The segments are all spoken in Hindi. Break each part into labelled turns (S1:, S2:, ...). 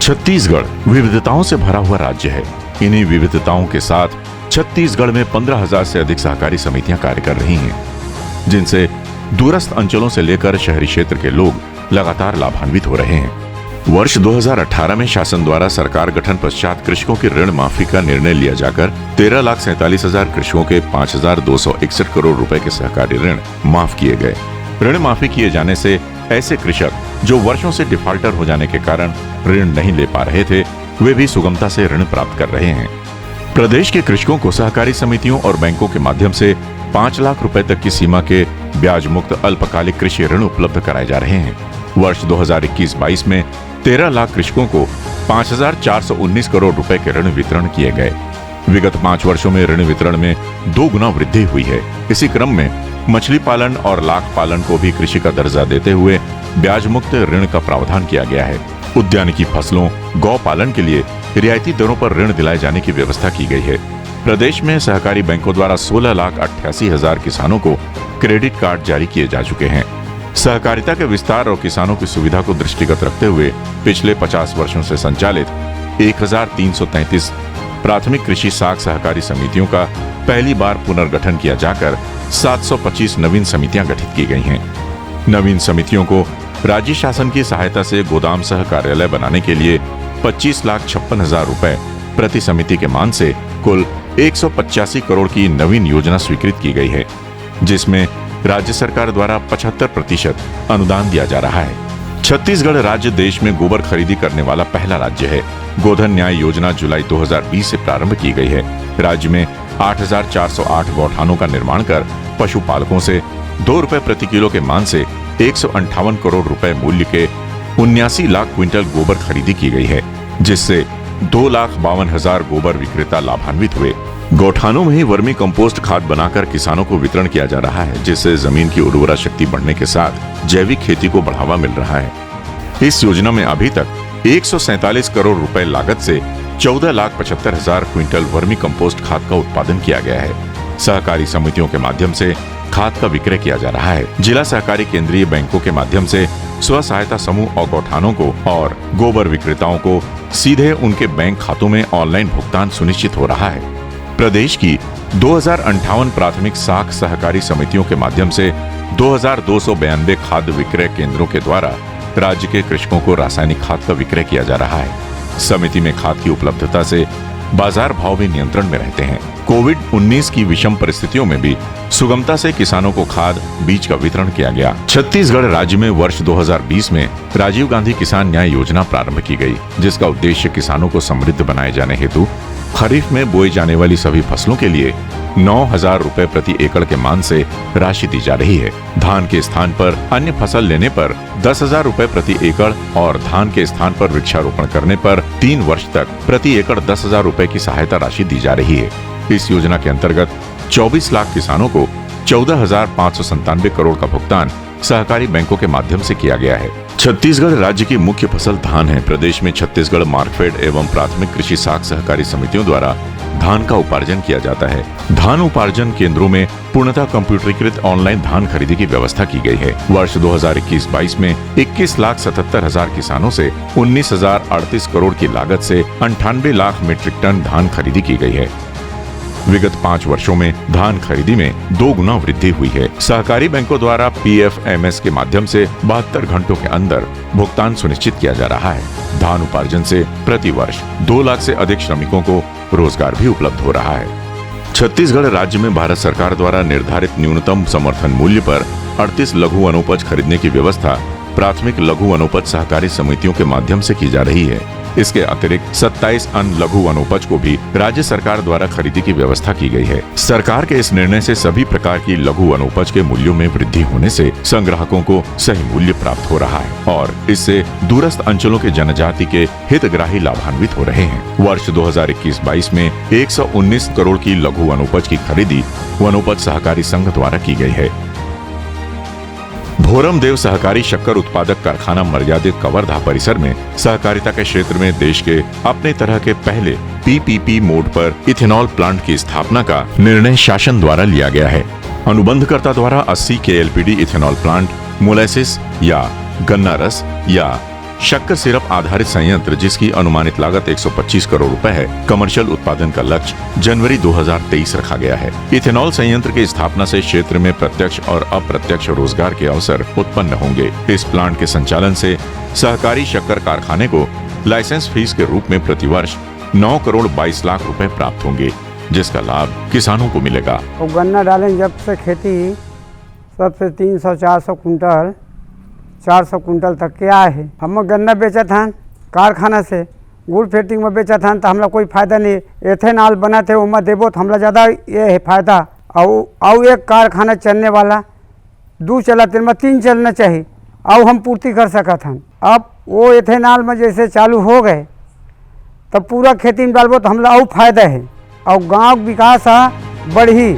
S1: छत्तीसगढ़ विविधताओं से भरा हुआ राज्य है। इन्हीं विविधताओं के साथ छत्तीसगढ़ में 15,000 से अधिक सहकारी समितियां कार्य कर रही हैं, जिनसे दूरस्थ अंचलों से लेकर शहरी क्षेत्र के लोग लगातार लाभान्वित हो रहे हैं। वर्ष 2018 में शासन द्वारा सरकार गठन पश्चात कृषकों की ऋण माफी का निर्णय लिया जाकर 13,47,000 कृषकों के 5,261 करोड़ रुपए के सहकारी ऋण माफ किए गए। ऋण माफी किए जाने से ऐसे कृषक जो वर्षों से डिफॉल्टर हो जाने के कारण ऋण नहीं ले पा रहे थे, वे भी सुगमता से ऋण प्राप्त कर रहे हैं। प्रदेश के कृषकों को सहकारी समितियों और बैंकों के माध्यम से 5 लाख रुपए तक की सीमा के ब्याज मुक्त अल्पकालिक कृषि ऋण उपलब्ध कराए जा रहे हैं। वर्ष 2021-22 में 13 लाख कृषकों को 5,419 करोड़ रुपए के ऋण वितरण किए गए। विगत 5 वर्षों में ऋण वितरण में 2 गुना वृद्धि हुई है। इसी क्रम में मछली पालन और लाख पालन को भी कृषि का दर्जा देते हुए ब्याज मुक्त ऋण का प्रावधान किया गया है। उद्यानिकी फसलों, गौ पालन के लिए रियायती दरों पर ऋण दिलाए जाने की व्यवस्था की गई है। प्रदेश में सहकारी बैंकों द्वारा 16,88,000 किसानों को क्रेडिट कार्ड जारी किए जा चुके हैं। सहकारिता के विस्तार और किसानों की सुविधा को दृष्टिगत रखते हुए पिछले 50 वर्षों से संचालित 1,333 प्राथमिक कृषि साख सहकारी समितियों का पहली बार पुनर्गठन किया जाकर 725 नवीन समितियां गठित की गई हैं। नवीन समितियों को राज्य शासन की सहायता से गोदाम सह कार्यालय बनाने के लिए 25,56,000 रुपए प्रति समिति के मान से कुल 185 करोड़ की नवीन योजना स्वीकृत की गई है, जिसमें राज्य सरकार द्वारा 75% अनुदान दिया जा रहा है। छत्तीसगढ़ राज्य देश में गोबर खरीदी करने वाला पहला राज्य है। गोधन न्याय योजना जुलाई 2020 से प्रारंभ की गई है। राज्य में 8,408 गौठानों का निर्माण कर पशुपालकों से 2 रुपए प्रति किलो के मान से 158 करोड़ रुपए मूल्य के 79 लाख क्विंटल गोबर खरीदी की गई है, जिससे 2,52,000 गोबर विक्रेता लाभान्वित हुए। गौठानों में ही वर्मी कंपोस्ट खाद बनाकर किसानों को वितरण किया जा रहा है, जिससे जमीन की उर्वरा शक्ति बढ़ने के साथ जैविक खेती को बढ़ावा मिल रहा है। इस योजना में अभी तक 147 करोड़ रुपए लागत से 14,75,000 क्विंटल वर्मी कंपोस्ट खाद का उत्पादन किया गया है। सहकारी समितियों के माध्यम से खाद का विक्रय किया जा रहा है। जिला सहकारी केंद्रीय बैंकों के माध्यम से स्व सहायता समूह और गौठानों को और गोबर विक्रेताओं को सीधे उनके बैंक खातों में ऑनलाइन भुगतान सुनिश्चित हो रहा है। प्रदेश की 2,058 प्राथमिक साख सहकारी समितियों के माध्यम से 2,292 खाद्य विक्रय केंद्रों के द्वारा राज्य के कृषकों को रासायनिक खाद का विक्रय किया जा रहा है। समिति में खाद की उपलब्धता से बाजार भाव भी नियंत्रण में रहते हैं। कोविड-19 की विषम परिस्थितियों में भी सुगमता से किसानों को खाद, बीज का वितरण किया गया। छत्तीसगढ़ राज्य में वर्ष 2020 में राजीव गांधी किसान न्याय योजना प्रारंभ की गई, जिसका उद्देश्य किसानों को समृद्ध बनाए जाने हेतु खरीफ में बोई जाने वाली सभी फसलों के लिए 9,000 रुपए प्रति एकड़ के मान से राशि दी जा रही है। धान के स्थान पर अन्य फसल लेने पर 10,000 रुपए प्रति एकड़ और धान के स्थान पर वृक्षारोपण करने पर 3 वर्ष तक प्रति एकड़ 10,000 रुपए की सहायता राशि दी जा रही है। इस योजना के अंतर्गत 24 लाख किसानों को 14,597 करोड़ का भुगतान सहकारी बैंकों के माध्यम से किया गया है। छत्तीसगढ़ राज्य की मुख्य फसल धान है। प्रदेश में छत्तीसगढ़ मार्कफेड एवं प्राथमिक कृषि साख सहकारी समितियों द्वारा धान का उपार्जन किया जाता है। धान उपार्जन केंद्रों में पूर्णतः कंप्यूटरीकृत ऑनलाइन धान खरीदी की व्यवस्था की गई है। वर्ष 2021-22 में 21,77,000 किसानों से 19,038 करोड़ की लागत से 98 लाख मीट्रिक टन धान खरीदी की गई है। विगत 5 वर्षों में धान खरीदी में 2 गुना वृद्धि हुई है। सहकारी बैंकों द्वारा PFMS के माध्यम से 72 घंटों के अंदर भुगतान सुनिश्चित किया जा रहा है। धान उपार्जन से प्रति वर्ष 2 लाख से अधिक श्रमिकों को रोजगार भी उपलब्ध हो रहा है। छत्तीसगढ़ राज्य में भारत सरकार द्वारा निर्धारित न्यूनतम समर्थन मूल्य पर 38 लघु वनोपज खरीदने की व्यवस्था प्राथमिक लघु वनोपज सहकारी समितियों के माध्यम से की जा रही है। इसके अतिरिक्त 27 अन्य लघु वनोपज को भी राज्य सरकार द्वारा खरीदी की व्यवस्था की गई है। सरकार के इस निर्णय से सभी प्रकार की लघु वनोपज के मूल्यों में वृद्धि होने से संग्राहकों को सही मूल्य प्राप्त हो रहा है और इससे दूरस्थ अंचलों के जनजाति के हितग्राही लाभान्वित हो रहे हैं। वर्ष 2021-22 में 119 करोड़ की लघु वनोपज की खरीदी वनोपज सहकारी संघ द्वारा की गई है। भोरमदेव सहकारी शक्कर उत्पादक कारखाना मर्यादित कवर्धा परिसर में सहकारिता के क्षेत्र में देश के अपने तरह के पहले PPP मोड पर इथेनॉल प्लांट की स्थापना का निर्णय शासन द्वारा लिया गया है। अनुबंधकर्ता द्वारा 80 KLPD इथेनॉल प्लांट मोलेसिस या गन्ना रस या शक्कर सिरप आधारित संयंत्र, जिसकी अनुमानित लागत 125 करोड़ रुपए है, कमर्शियल उत्पादन का लक्ष्य जनवरी 2023 रखा गया है। इथेनॉल संयंत्र की स्थापना से क्षेत्र में प्रत्यक्ष और अप्रत्यक्ष रोजगार के अवसर उत्पन्न होंगे। इस प्लांट के संचालन से सहकारी शक्कर कारखाने को लाइसेंस फीस के रूप में प्रतिवर्ष 9 करोड़ 22 लाख रुपए प्राप्त होंगे, जिसका लाभ किसानों को मिलेगा।
S2: तो गन्ना डालें जब से खेती सबसे 300-400 कुंटल 400 कुंटल तक के आए है। हम गन्ना बेचा था कारखाना से, गुड़ फैक्ट्री में बेचा था तो हमला कोई फायदा नहीं। एथेनॉल बना थे उमा देबो तो हमला ज़्यादा ये है फायदा। और एक कारखाना चलने वाला 2 चला 3 चलना चाहिए और हम पूर्ति कर सका था। अब वो एथेनॉल में जैसे चालू हो गए तब पूरा खेती में डालबो तो हमला और फायदा है और गांव विकास बढ़ी।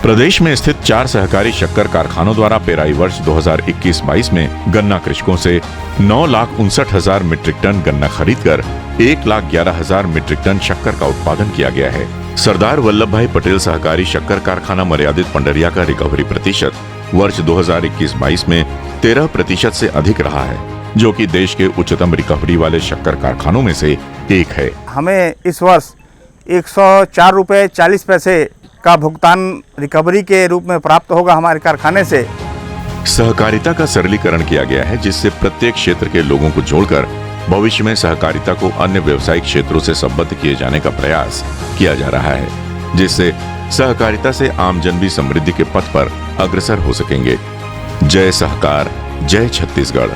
S1: प्रदेश में स्थित 4 सहकारी शक्कर कारखानों द्वारा पेराई वर्ष 2021-22 में गन्ना कृषकों से 9,59,000 मीट्रिक टन गन्ना खरीदकर 1,11,000 मीट्रिक टन शक्कर का उत्पादन किया गया है। सरदार वल्लभ भाई पटेल सहकारी शक्कर कारखाना मर्यादित पंडरिया का रिकवरी प्रतिशत वर्ष 2021-22 में 13% से अधिक रहा है, जो कि देश के उच्चतम रिकवरी वाले शक्कर कारखानों में से एक है।
S3: हमें इस वर्ष 104 रुपये 40 पैसे का भुगतान रिकवरी के रूप में प्राप्त होगा हमारे कारखाने से।
S1: सहकारिता का सरलीकरण किया गया है, जिससे प्रत्येक क्षेत्र के लोगों को जोड़कर भविष्य में सहकारिता को अन्य व्यावसायिक क्षेत्रों से संबद्ध किए जाने का प्रयास किया जा रहा है, जिससे सहकारिता से आमजन भी समृद्धि के पथ पर अग्रसर हो सकेंगे। जय सहकार, जय छत्तीसगढ़।